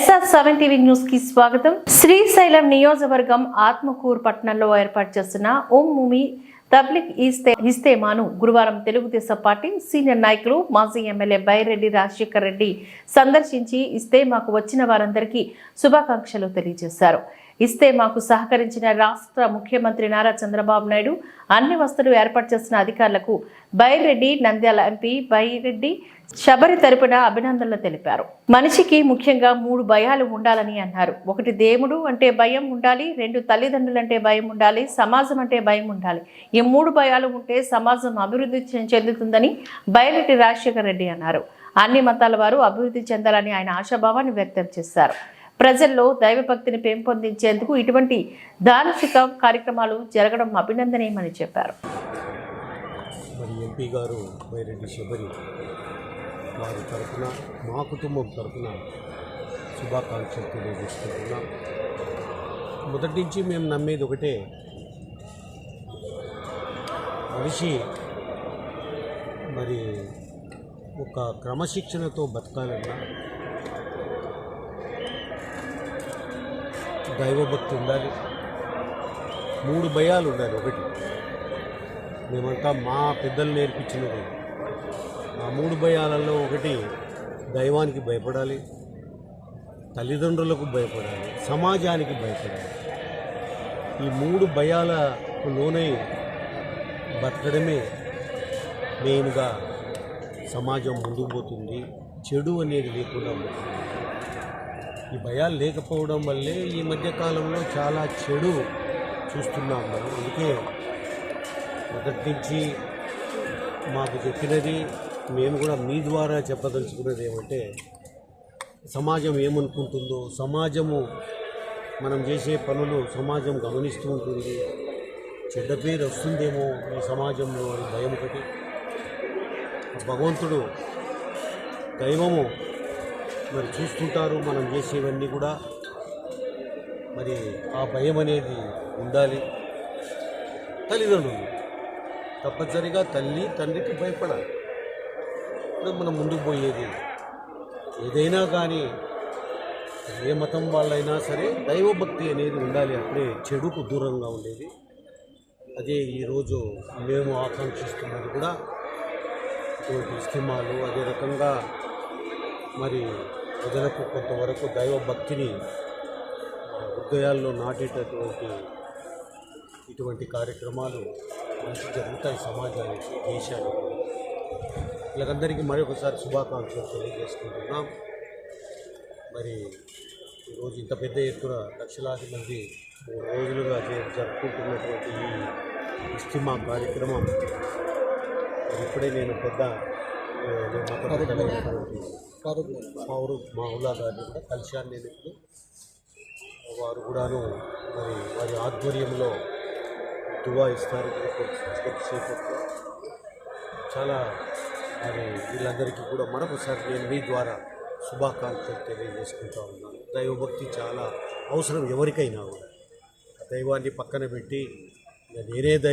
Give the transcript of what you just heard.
SR7 TV news కి స్వాగతం. శ్రీశైలం నియోజకవర్గం ఆత్మకూరు పట్టణంలో ఏర్పాటు చేస్తున్న ఉమ్ముమి తబ్లిగ్ ఇస్తేమాను గురువారం తెలుగుదేశం పార్టీ సీనియర్ నాయకులు మాజీ ఎమ్మెల్యే బైరెడ్డి రాజశేఖర్ రెడ్డి సందర్శించి ఇస్తేమాకు వచ్చిన వారందరికీ శుభాకాంక్షలు తెలియజేశారు. ఇస్తేమాకు సహకరించిన రాష్ట్ర ముఖ్యమంత్రి నారా చంద్రబాబు నాయుడు అన్ని వసతులు ఏర్పాటు చేసిన అధికారులకు బైరెడ్డి, నంద్యాల ఎంపీ బైరెడ్డి శబరి తరపున అభినందనలు తెలిపారు. మనిషికి ముఖ్యంగా 3 భయాలు ఉండాలని అన్నారు. 1 దేవుడు అంటే భయం ఉండాలి, 2 తల్లిదండ్రులంటే భయం ఉండాలి, సమాజం అంటే భయం ఉండాలి. ఈ 3 భయాలు ఉంటే సమాజం అభివృద్ధి చెందుతుందని బైరెడ్డి రాజశేఖర్ రెడ్డి అన్నారు. అన్ని మతాల వారు అభివృద్ధి చెందాలని ఆయన ఆశాభావాన్ని వ్యక్తం చేశారు. ప్రజల్లో దైవభక్తిని పెంపొందించేందుకు ఇటువంటి దార్శనిక కార్యక్రమాలు జరగడం అభినందనీయమని చెప్పారు. ఎంపీ గారు బైరెడ్డి శబరి వారి తరఫున మా కుటుంబం తరఫున శుభాకాంక్షలు తెలియజేసుకుంటున్నాం. మొదటి నుంచి మేము నమ్మేది ఒకటే, మనిషి ఒక క్రమశిక్షణతో బతకాలన్నా దైవభక్తి ఉండాలి, 3 భయాలు ఉండాలి. ఒకటి మేమంతా మా పెద్దలు నేర్పించినది. ఆ 3 భయాలలో ఒకటి దైవానికి భయపడాలి, తల్లిదండ్రులకు భయపడాలి, సమాజానికి భయపడాలి. ఈ 3 భయాలకు లోనై బతకడమే మెయిన్గా సమాజం ముందుకు పోతుంది, చెడు అనేది లేకుండా ఉంటుంది. ఈ భయాలు లేకపోవడం వల్లే ఈ మధ్యకాలంలో చాలా చెడు చూస్తున్నాం మనం. అందుకే మొదటి నుంచి మాకు చెప్పినది, మేము కూడా మీ ద్వారా చెప్పదలుచుకున్నది ఏమంటే, సమాజం ఏమనుకుంటుందో, సమాజము మనం చేసే పనులు సమాజం గమనిస్తూ ఉంటుంది, చెడ్డ పేరు వస్తుందేమో ఈ సమాజంలో అని భయం ఒకటి. భగవంతుడు, దైవము చూస్తుంటారు మనం చేసేవన్నీ కూడా. ఆ భయం అనేది ఉండాలి. తల్లిదండ్రులు తప్పనిసరిగా తల్లి తండ్రికి భయపడాలి. మనం ముందుకు పోయేది ఏదైనా కానీ, ఏ మతం వాళ్ళైనా సరే దైవభక్తి అనేది ఉండాలి. అప్పుడే చెడుకు దూరంగా ఉండేది. అదే ఈరోజు మేము ఆకాంక్షిస్తున్నది కూడా ఇటువంటి ఇస్తమాలు. అదే రకంగా ప్రజలకు కొంతవరకు దైవభక్తిని హృదయాల్లో నాటేటటువంటి ఇటువంటి కార్యక్రమాలు మంచి జరుగుతాయి సమాజానికి, దేశానికి. వీళ్ళకందరికీ మరొకసారి శుభాకాంక్షలు తెలియజేసుకుంటున్నాం. ఈరోజు ఇంత పెద్ద ఎత్తున లక్షలాది మంది 3 రోజులుగా జరుపుకుంటున్నటువంటి ఈ ఇస్తిమా కార్యక్రమం ఇప్పుడే నేను మావులా గారిని కూడా కలిశాను. నేను ఇప్పుడు వారు కూడాను వారి ఆధ్వర్యంలో దువా ఇస్తారు కొద్దిసేపట్లో. చాలా వీళ్ళందరికీ కూడా మరొకసారి నేను మీ ద్వారా శుభాకాంక్షలు తెలియజేసుకుంటూ ఉన్నాను. దైవభక్తి చాలా అవసరం ఎవరికైనా కూడా. దైవాన్ని పక్కన పెట్టి వేరే